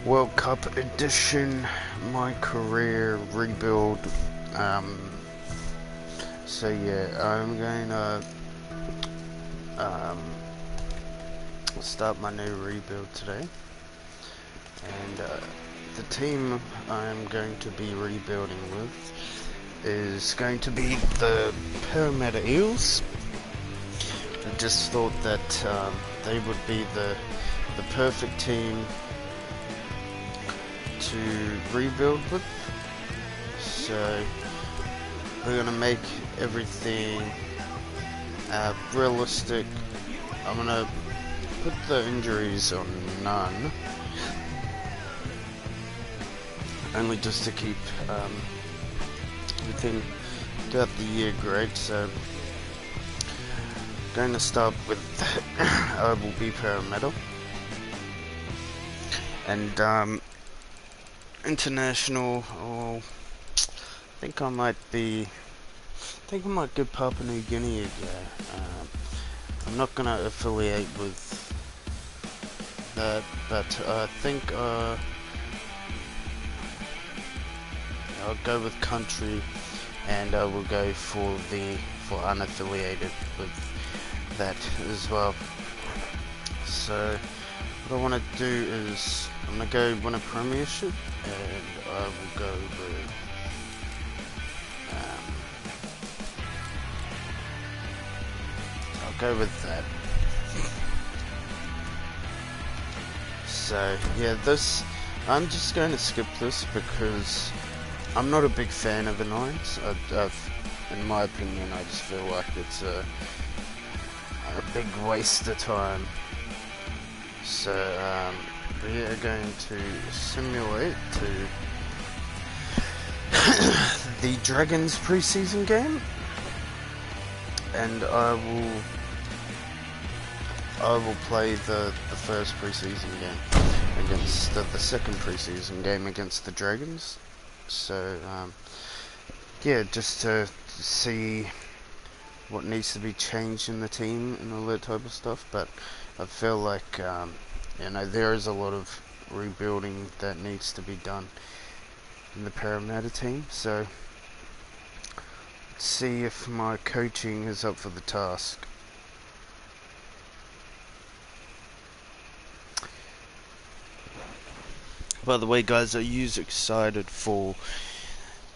World Cup edition, my career rebuild. So yeah, I'm going to start my new rebuild today, and the team I'm going to be rebuilding with is going to be the Parramatta Eels. I just thought that they would be the perfect team to rebuild with. So we're gonna make everything realistic. I'm gonna put the injuries on none, only just to keep everything throughout the year great. So going to start with I will be Parramatta, and international. Oh, I think I might give Papua New Guinea a go. I'm not gonna affiliate with that, but I think I'll go with country, and I will go for unaffiliated with that as well. So what I want to do is I'm gonna go win a premiership, and I will go with I'll go with that. So yeah, this I'm just going to skip this because I'm not a big fan of the nines. In my opinion, I just feel like it's a big waste of time. So we are going to simulate to the Dragons preseason game, and I will play the first preseason game against the second preseason game against the Dragons. So yeah, just to see what needs to be changed in the team and all that type of stuff. But I feel like there is a lot of rebuilding that needs to be done in the Parramatta team. So let's see if my coaching is up for the task. By the way, guys, are you excited for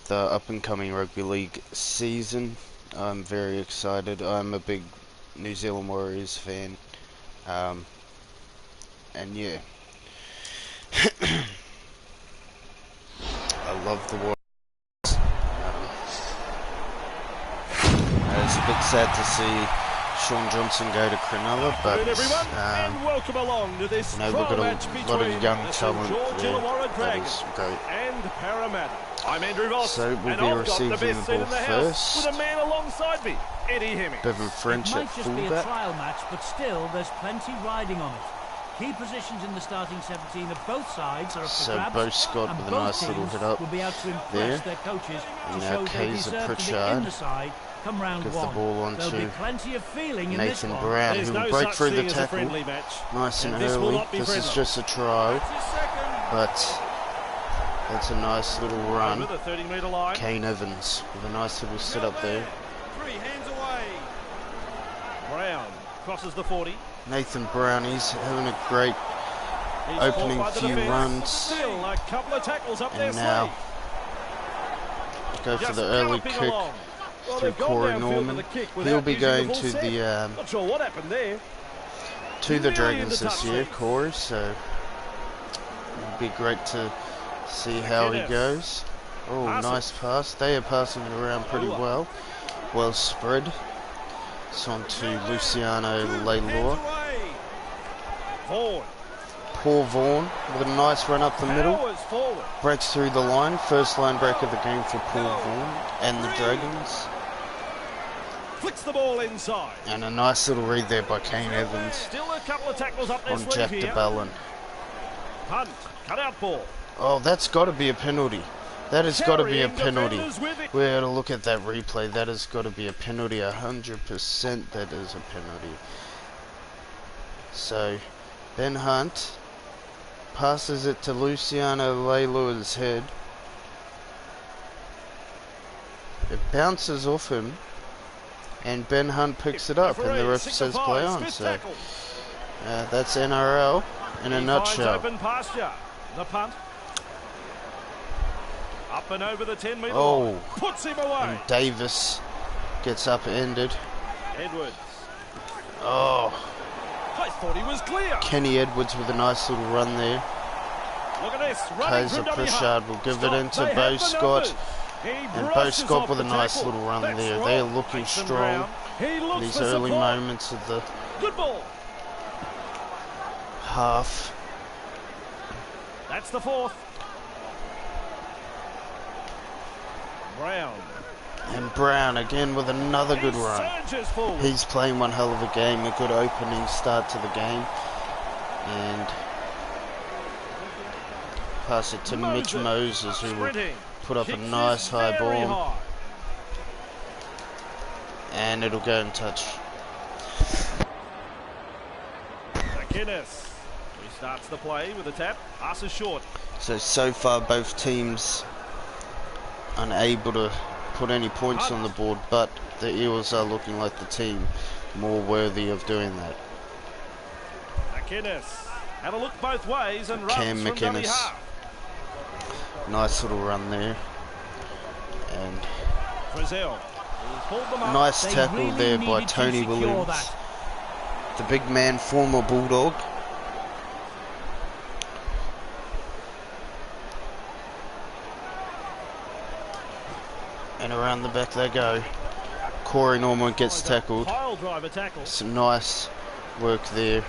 the up-and-coming rugby league season? I'm very excited. I'm a big New Zealand Warriors fan, and yeah, I love the Warriors. It's a bit sad to see Sean Johnson go to Cronulla, but and welcome along to this we've got a lot of young talent there. That is great. And Parramatta. I'm Andrew Voss, so we'll and be I've receiving got the best the seat ball in the house first. with a man alongside me, Eddie Hemmings. Bevan French it might at just be a fullback. trial match, but still, there's plenty riding on it. Key positions in the starting 17 of both sides are up for So grabs, Bo Scott and with a both nice little teams hit up will be out to impress there. their coaches to And show now they Kaiser deserve to be in Pritchard the side come round gives the one. ball on There'll be to plenty of feeling in this Nathan one. Brown, There's who no will break such through the thing as a tackle friendly match. nice and this will early. not be This is friendly. just a try, but that's a nice little run. Over the 30-metre line. Kane Evans with a nice little sit up there. 3 hands away. Brown crosses the 40. Nathan Brown, he's having a great He's opening caught by the few defence. runs, Still a couple of tackles up their and now sleeve. go for Just the early galloping kick along. Well, through they've gone Corey downfield Norman. with a kick He'll without be using going the full to set. the Not sure what happened there. to the Nearly Dragons into this touch year, there. Corey. So it'd be great to see how he McInnes. goes. Oh, Pass it. nice pass. They are passing it around pretty Lua. well. Well spread. It's on to Luciano 2 Leilua. hands away. Vaughan. Paul Vaughan with a nice run up the middle. Powers forward. Breaks through the line. First line break of the game for Paul Vaughan and the Dragons. Flicks the ball inside. And a nice little read there by Kane Evans Still a couple of tackles up their on sleeve Jack here. DeBellin. Punt. Cut out ball. Oh, that's got to be a penalty. That has got to be a Carrying penalty. defenders with it. We're going to look at that replay. That has got to be a penalty. 100% that is a penalty. So, Ben Hunt passes it to Luciano Leilua's head. It bounces off him, and Ben Hunt picks it up, and the ref says play on. So that's NRL in a nutshell. Open pasture. The punt. Up and over the 10-metre Oh, line. Puts him away. and Davis gets upended. Edwards. Oh, I thought he was clear. Kenny Edwards with a nice little run there. Look at this. Kaiser Pritchard will give it into Bo Scott. And Bo Scott with a nice little run there. They're looking strong in these early moments of the Good ball. half. That's the fourth. Brown. And Brown again with another good run. Surges forward. He's playing one hell of a game, a good opening start to the game. And pass it to Mitch Moses, who will put up a nice high ball. And it'll go and touch. McInnes restarts the play with a tap. Passes short. So far both teams unable to put any points on the board, but the Eels are looking like the team more worthy of doing that. McInnes had a look both ways and runs Cam from dummy McInnes. half. Nice little run there. And Brazil. He's pulled them up. nice They tackle really there by needed to Tony secure Williams. that. The big man, former Bulldog. And around the back they go. Corey Norman gets tackled. Pile driver tackle. Some nice work there.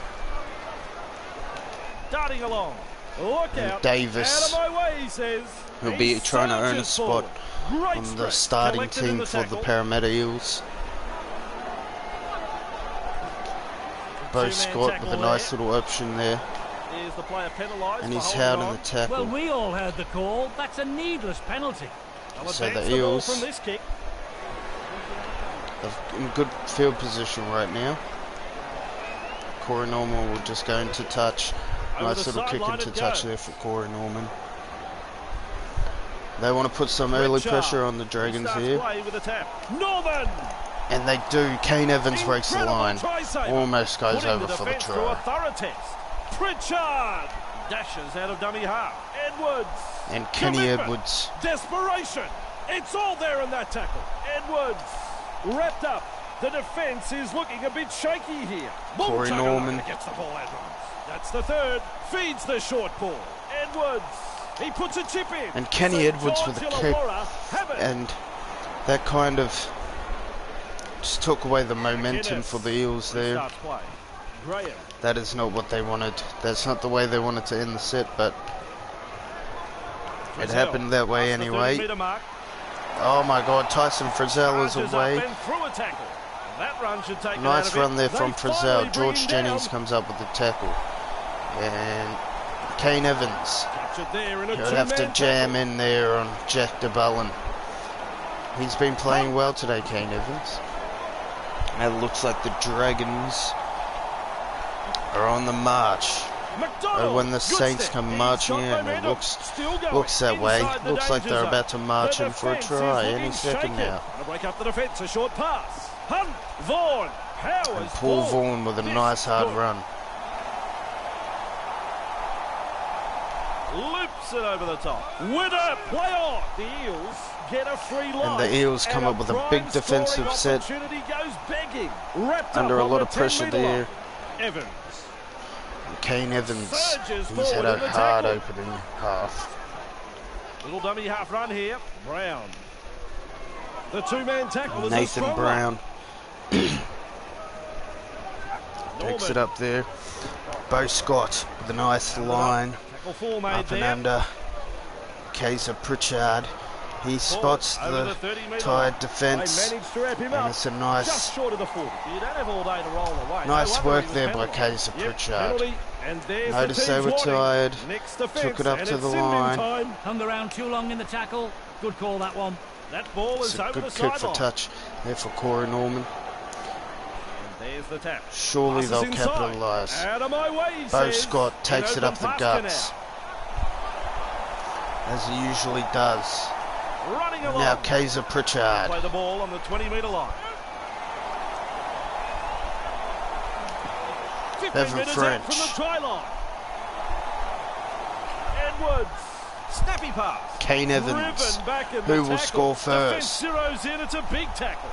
Darting along. Look And out. Davis, Out of my way, he says. who'll be He trying to earn a surges spot forward. Great on the strength. starting Collected in team the for the tackle. Parramatta Eels. Bo Two-man Scott tackle with a nice little option there. Is the player penalised And for he's holding held in on? the tackle. Well, we all heard the call. That's a needless penalty. They'll So advance the the ball Eels from this kick. are in good field position right now. Corey Norman will just go into touch. Over Nice the little kick sideline into it touch goes. there for Corey Norman. They want to put some early Pritchard. pressure on the Dragons Starts here. play with a tap. Norman. And they do. Kane Evans breaks the Incredible line. try saver. Almost goes Putting over the for the defence through a try. thorough test. Pritchard dashes out of dummy half. Edwards. And Kenny Commitment. Edwards. Desperation. It's all there in that tackle. Edwards wrapped up. The defence is looking a bit shaky here. Corey Multagalaka Norman. gets the ball out. That's the third. Feeds the short ball. Edwards. He puts a chip in. And Kenny St. Edwards George with a kick. Illawarra have it. And that kind of just took away the momentum for the Eels there. Starts play. Graham. That is not what they wanted. That's not the way they wanted to end the set, but it happened that way Past the anyway. 30-metre mark. Oh my God, Tyson Frizzell is Charges away. up and through a tackle. That run should take it out Nice of it. run there They from finally Frizzell. bring George him Jennings down. comes up with the tackle. And Kane Evans. Captured there in a He'll have to two-man jam tackle. in there on Jack DeBullen. He's been playing well today, Kane Evans. And it looks like the Dragons are on the march. McDonald, When the good Saints step. come He's marching got in, it momentum. looks Still going. that way. Inside the Looks like danger they're zone. about to march The in for a defence try is any looking second shaken. now. Gonna break up the defence. A short pass. Hunt. Vaughan. Powers. And Paul ball. Vaughan with a This nice hard good. run. Loops it over the top. Winner. Play on. The Eels get a free line. And the Eels come up with a big prime defensive scoring set. opportunity goes begging. Wrapped Under up a on lot the of pressure 10-metre there. line. Evans. Kane Evans, Surges he's had forward a in the hard tackle. opening half. Little dummy half run here. Brown. The two-man tackle is a Nathan strong Brown one. takes it Norman. up there. Bo Scott with a nice line. Tackle four made Up and there. under. Kaiser Pritchard. He spots over the 30-metre tired line. defence. They managed to wrap him And up. it's a Just nice, short of the 40. You don't have all day to roll away. nice No wonder work he was there by penalised. Kaiser Yep, Pritchard. penalty, and there's Noticed the they team's were warning. tired. Next defence, Took it up and to it's the in bin line. time. Hung around too long in the tackle. Good call, that one. That ball It's is a over good the kick for sideline. touch there for Corey Norman. And there's the tap. Surely Passes they'll inside. capitalise. Out of my way, he Bo says. Scott takes An it up open the pass guts. canal. as he usually does. Running along. Now Kaiser Pritchard. Play the ball on the 20-metre line. 15 Bevan metres out French. from the try line. Edwards. Snappy pass. Kane Evans. Driven back in Who the will tackle. score Defence first? zeroes in. It's a big tackle.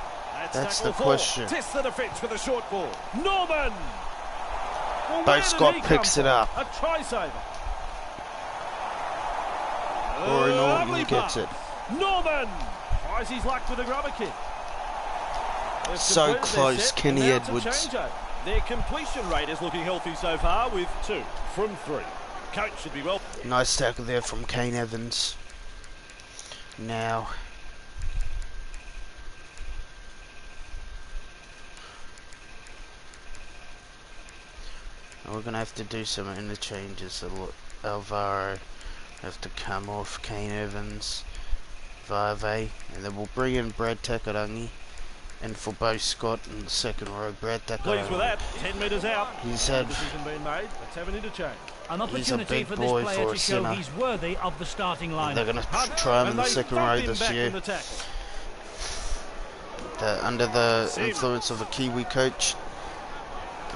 That's tackle the 4. question. Test the defence with a short ball. Norman. Well, Bo Scott picks it up. A try saver. Corey Norman Lovely gets pass. it. Norman tries his luck with a grubber kick. They've So completed their close, set, Kenny and now it's a Edwards. changeover. Their completion rate is looking healthy so far with 2 from 3. Coach should be well. Nice tackle there from Kane Evans. Now we're going to have to do some interchanges. Alvaro have to come off Kane Evans, Varve, and then we'll bring in Brad Takarangi. And for Bo Scott in the second row, Brad Pleased Takarangi. with that. 10 metres out. He's had Decision being made. Let's have an interchange. An He's a opportunity big for this boy player for to a show sinner. he's worthy of the starting line. They're going to try him in And the they second thumped row him this back year. in the tackle. They're under the Sim. influence of a Kiwi coach,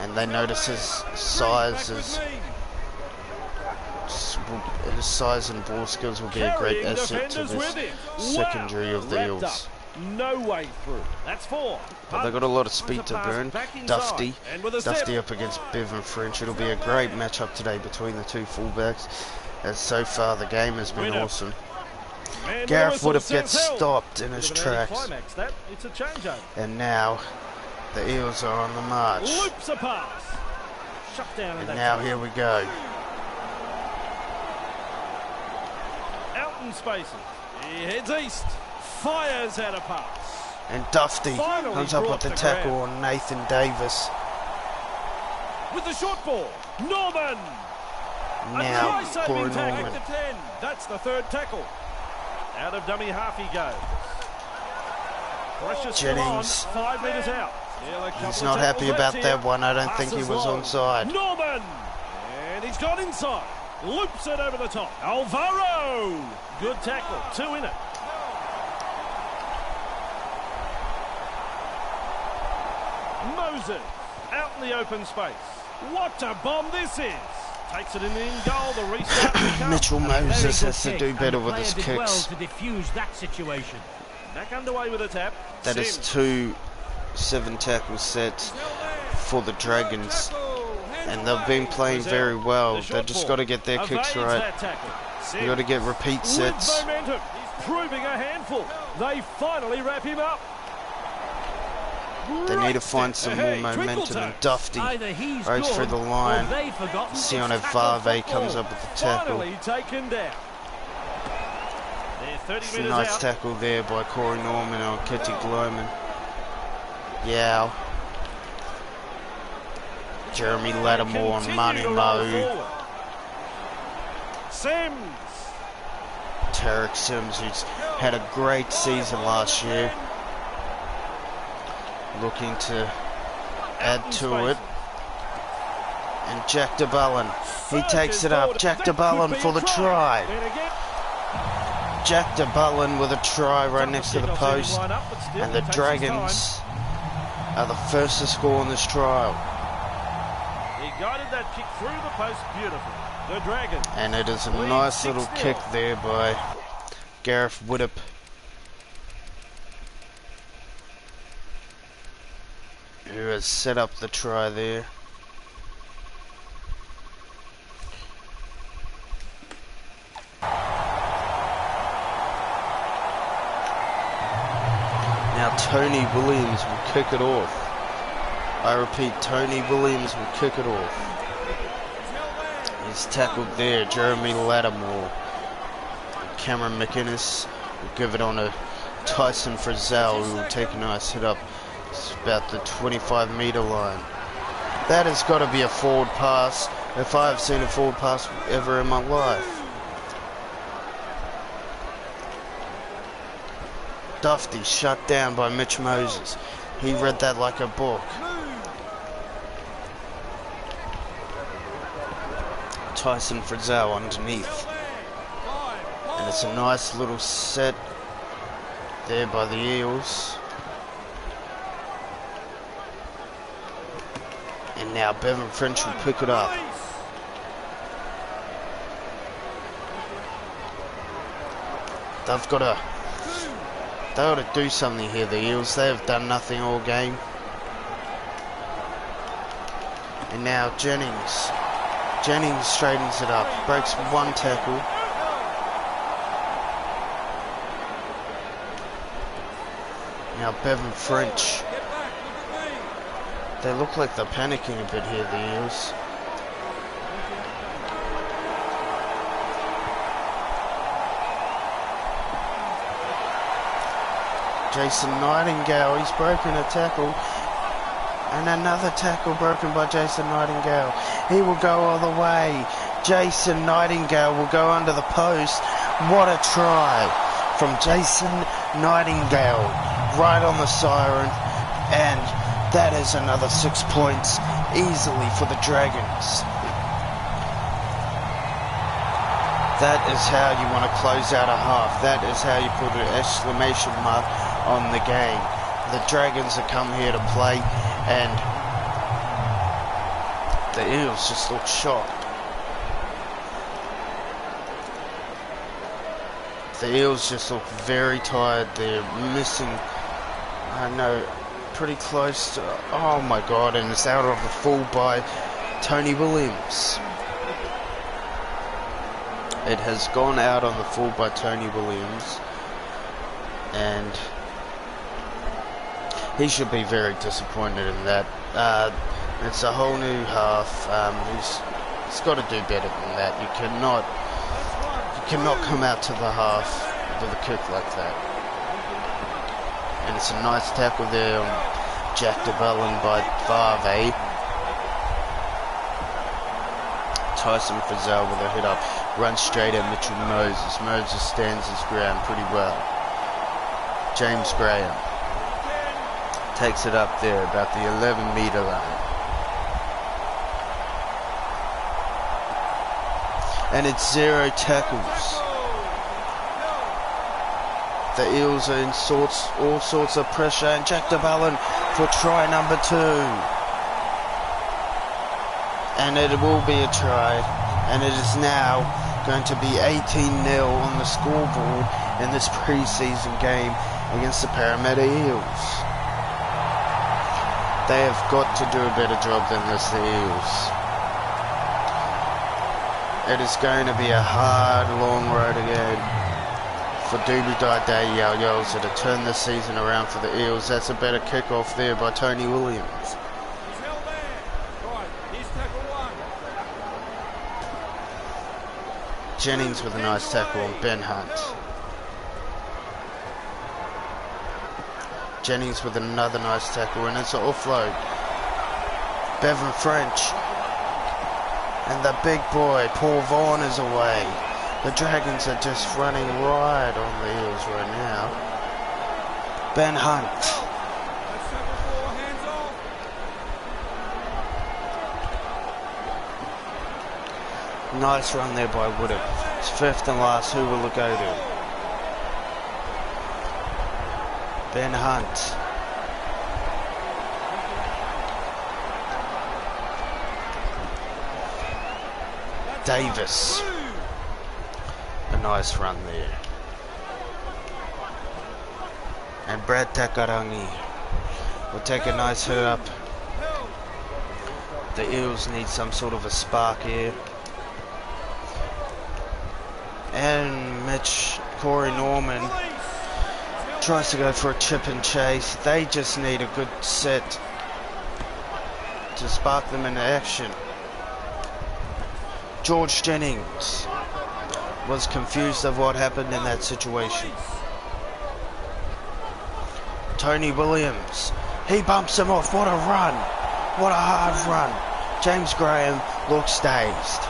and they notice his size and ball skills will be a great Carrying asset to defenders this with him. secondary Wow. of the Wrapped Eels. up. No way through. That's 4. But they've got a lot of speed to Pass burn. back inside. Dufty And with a step. up against Bevan French. It'll be a great matchup today between the two fullbacks, as so far the game has been Winner. awesome. And with Gareth a whistle, Woodruff says gets held. stopped in his Bit of an tracks, anticlimax, that. It's a changeover. and now the Eels are on the march. Loops a pass. Shut down in And that now time. here we go. Out in spaces. He heads east. Fires out a pass. And Dufty Finally comes up with brought the the tackle grab. on Nathan Davis. With the short ball. Norman. Now a try-saving Corey tackle. Norman. Back to 10. That's the third tackle. Out of dummy half he goes. Pressure still on. Jennings. 5 metres out. Still a couple He's of not tackles happy left about here. that one. I don't think he Passes was long. onside. Norman. And he's got inside. Loops it over the top. Alvaro. Good tackle. 2 in it. Moses. Out in the open space. What a bomb this is. Takes it in goal. The restart to come. Mitchell Very Moses good has to kick, do and better the with player his did well kicks. to defuse that situation. Back underway with a tap. That is Sims. 2 7-tackle sets for the Dragons, and they've been playing very well. They've just got to get their kicks Evades right. that tackle. You've got to get repeat With sets. momentum. He's proving a handful. They finally wrap him up. They need to Great find step. some more Hey, momentum, twinkle and toe. Dufty Either he's breaks good, through the or line. they've forgotten Sione it's tackle Varve football. comes up with the tackle. Finally taken down. They're 30 It's a metres nice out. tackle there by Corey Norman on Kitty Gloman. Yao. Jeremy Lattimore and Manu Continue to roll Mo. forward. Sims. Tarek Sims, who's had a great season last year. Looking to add to it. And Jack DeBullen, he takes it up. Jack DeBullen for the try. Jack DeBullen with a try right next to the post. And the Dragons are the first to score in this trial. He guided that kick through the post beautifully. The Dragons. And it is a Lead nice little 6-0. kick there by Gareth Woodruff. Who has set up the try there. Now Tony Williams will kick it off. I repeat, Tony Williams will kick it off. He's tackled there, Jeremy Lattimore. Cameron McInnes will give it on to Tyson Frizzell, who will take a nice hit up. It's about the 25-metre line. That has got to be a forward pass, if I have seen a forward pass ever in my life. Dufty shut down by Mitch Moses. He read that like a book. Tyson Frizzell underneath. And it's a nice little set there by the Eels. And now Bevan French will pick it up. They've got to do something here, the Eels. They have done nothing all game. And now Jennings straightens it up, breaks one tackle. Now Bevan French. They look like they're panicking a bit here, the Eels. Jason Nightingale, he's broken a tackle. And another tackle broken by Jason Nightingale. He will go all the way. Jason Nightingale will go under the post. What a try from Jason Nightingale. Right on the siren. And that is another 6 points easily for the Dragons. That is how you want to close out a half. That is how you put an exclamation mark on the game. The Dragons have come here to play, and the Eels just look shocked. The Eels just look very tired. They're missing, I know, pretty close to, oh my god, and it's out of the full by Tony Williams. It has gone out on the full by Tony Williams, and he should be very disappointed in that. It's a whole new half. He's got to do better than that. You cannot come out to the half with a kick like that. And it's a nice tackle there on Jack DeBellin by Varvey. Tyson Frizzell with a hit up, runs straight at Mitchell Moses. Moses stands his ground pretty well. James Graham takes it up there about the 11-metre line. And it's 0 tackles. The Eels are in all sorts of pressure, and Jack DeBellin for try number 2. And it will be a try, and it is now going to be 18-0 on the scoreboard in this pre-season game against the Parramatta Eels. They have got to do a better job than this, the Eels. It is going to be a hard, long road again for Doobie Day Yalyosa to turn this season around for the Eels. That's a better kick-off there by Tony Williams. Jennings with a nice tackle on Ben Hunt. Jennings with another nice tackle, and it's an offload. Bevan French. And the big boy, Paul Vaughan, is away. The Dragons are just running right on the Eels right now. Ben Hunt. Nice run there by Woodard. It's 5th and last. Who will it go to? Ben Hunt. Davis. A nice run there. And Brad Takarangi will take a nice hit up. The Eels need some sort of a spark here. And Corey Norman tries to go for a chip and chase. They just need a good set to spark them into action. George Jennings was confused of what happened in that situation. Tony Williams, he bumps him off. What a run. What a hard run. James Graham looks dazed.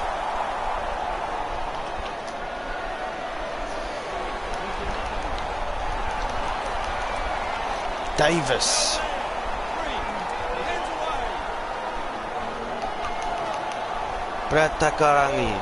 Davis. Brad Takarangi.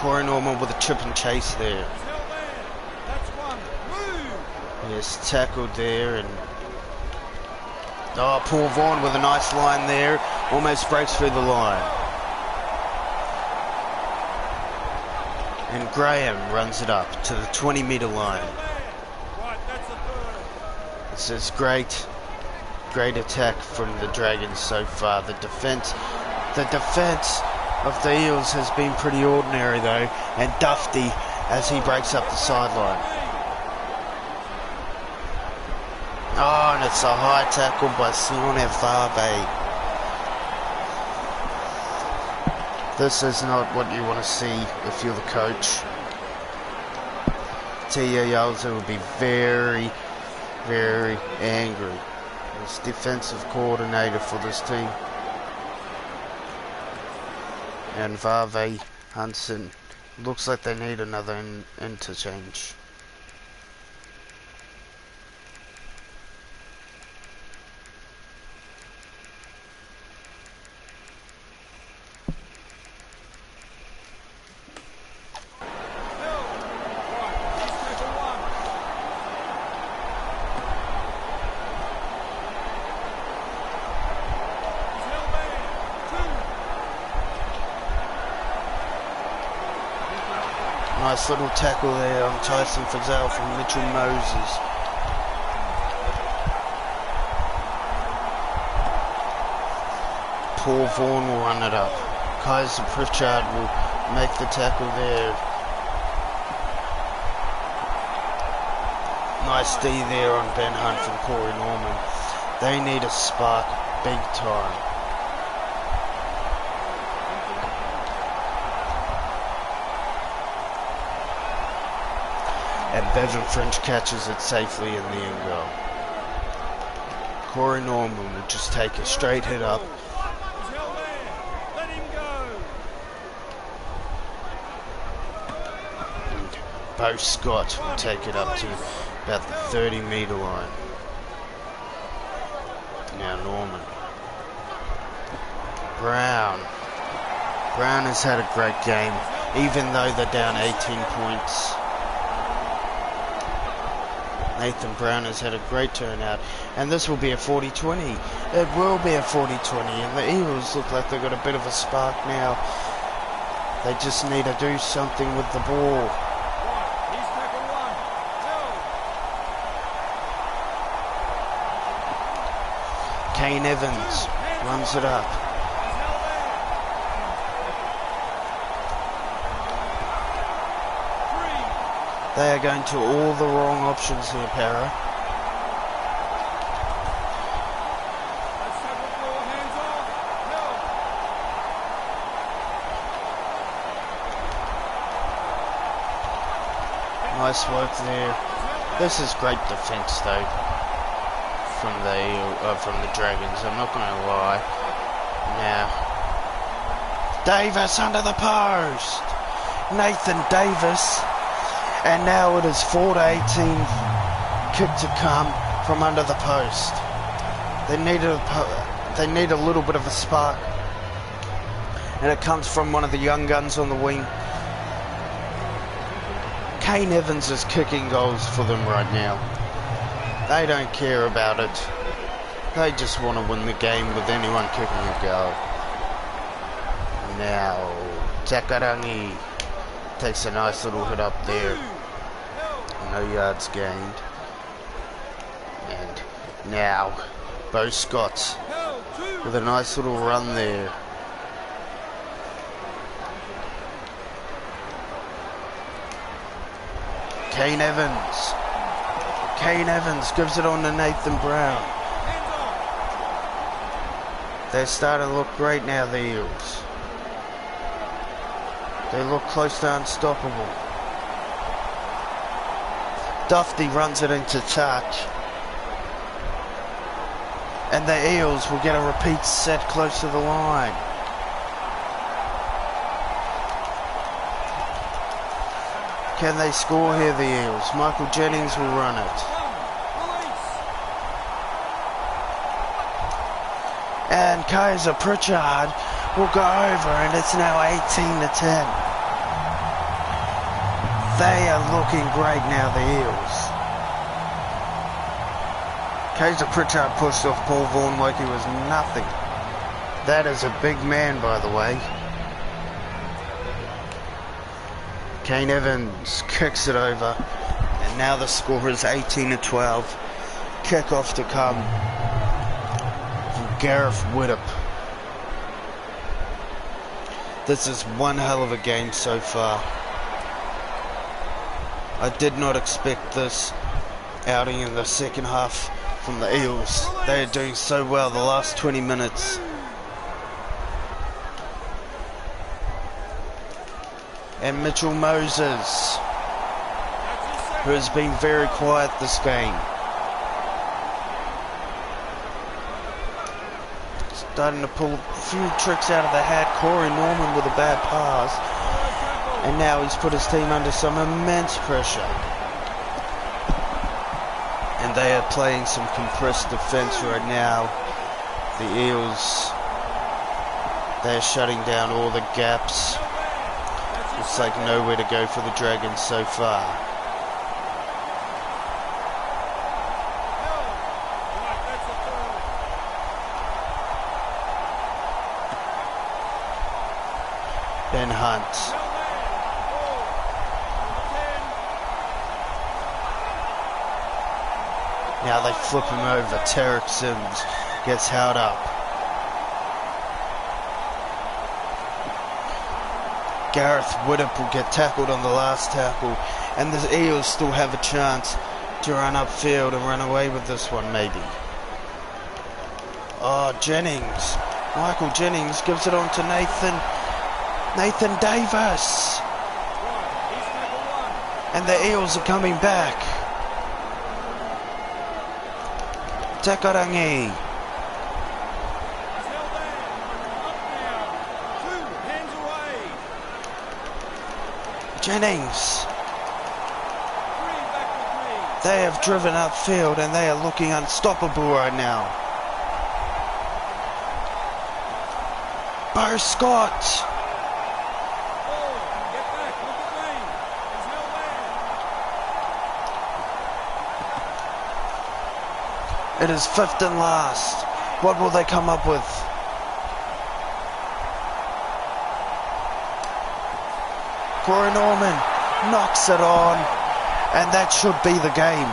Corey Norman with a chip and chase there. Yes, tackled there, and oh, Paul Vaughan with a nice line there, almost breaks through the line. And Graham runs it up to the 20-metre line. This is great attack from the Dragons so far. The defence of the Eels has been pretty ordinary though, and Dufty as he breaks up the sideline. Oh, and it's a high tackle by Sione Varve. This is not what you want to see if you're the coach. Tia Yalza will be very, very angry. He's defensive coordinator for this team. And Varve Hansen looks like they need another interchange. Nice little tackle there on Tyson Frizzell from Mitchell Moses. Paul Vaughan will run it up. Kaiser Pritchard will make the tackle there. Nice D there on Ben Hunt from Corey Norman. They need a spark big time. And Bevan French catches it safely in the end goal. Corey Norman will just take a straight hit up. Let him go. And Bo Scott will take it up to about the 30-metre line. Now Norman. Brown has had a great game, even though they're down 18 points. Nathan Brown has had a great turnout, and this will be a 40-20. It will be a 40-20, and the Eels look like they've got a bit of a spark now. They just need to do something with the ball. Kane Evans runs it up. They are going to all the wrong options here, Para. Nice work there. This is great defence, though, from the Dragons. I'm not going to lie. Now, Davis under the post. Nathan Davis. And now it is 4 to 18 kick to come from under the post. They need a little bit of a spark. And it comes from one of the young guns on the wing. Kane Evans is kicking goals for them right now. They don't care about it. They just want to win the game with anyone kicking a goal. Now, Takarangi takes a nice little hit up there. No yards gained. And now, Bo Scott with a nice little run there. Kane Evans gives it on to Nathan Brown. They're starting to look great now, the Eels. They look close to unstoppable. Dufty runs it into touch. And the Eels will get a repeat set close to the line. Can they score here, the Eels? Michael Jennings will run it. And Kaiser Pritchard will go over, and it's now 18 to 10. They are looking great now, the Eels. Kaiser Pritchard pushed off Paul Vaughan like he was nothing. That is a big man, by the way. Kane Evans kicks it over, and now the score is 18-12. Kick-off to come from Gareth Widdop. This is one hell of a game so far. I did not expect this outing in the second half from the Eels. They are doing so well the last 20 minutes. And Mitchell Moses, who has been very quiet this game. Starting to pull a few tricks out of the hat. Corey Norman with a bad pass. And now he's put his team under some immense pressure. And they are playing some compressed defence right now. The Eels, they're shutting down all the gaps. Looks like nowhere to go for the Dragons so far. Ben Hunt. Now they flip him over. Tarek Sims gets held up. Gareth Widdop will get tackled on the last tackle, and the Eels still have a chance to run upfield and run away with this one, maybe. Oh, Jennings. Michael Jennings gives it on to Nathan Davis. And the Eels are coming back. Takarangi. Jennings. They have driven upfield and they are looking unstoppable right now. Bo Scott. It is fifth and last. What will they come up with? Corey Norman knocks it on, and that should be the game.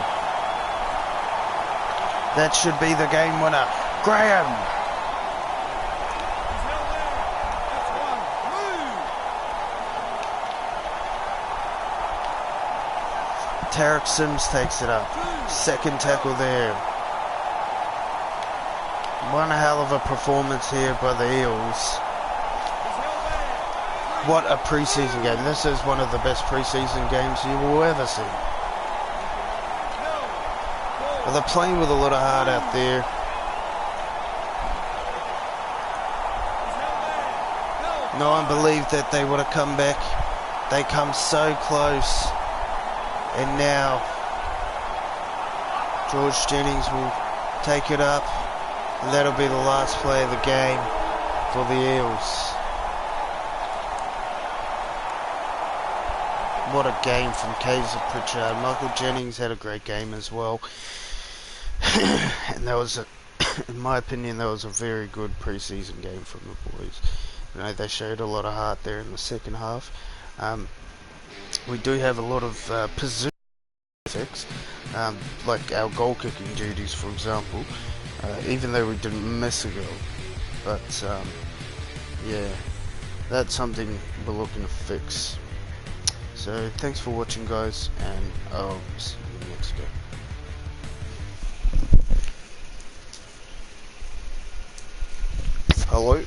That should be the game winner. Graham. Tarek Sims takes it up. Second tackle there. One hell of a performance here by the Eels. What a pre-season game. This is one of the best pre-season games you will ever see. But they're playing with a lot of heart out there. No one believed that they would have come back. They come so close. And now George Jennings will take it up. And that'll be the last play of the game for the Eels. What a game from Kaiser Pritchard. Michael Jennings had a great game as well. And that was, in my opinion, that was a very good pre-season game from the boys. You know, they showed a lot of heart there in the second half. We do have a lot of position effects, like our goal kicking duties, for example. Even though we didn't miss a goal, but yeah, that's something we're looking to fix. So thanks for watching, guys, and I'll see you next game. Hello.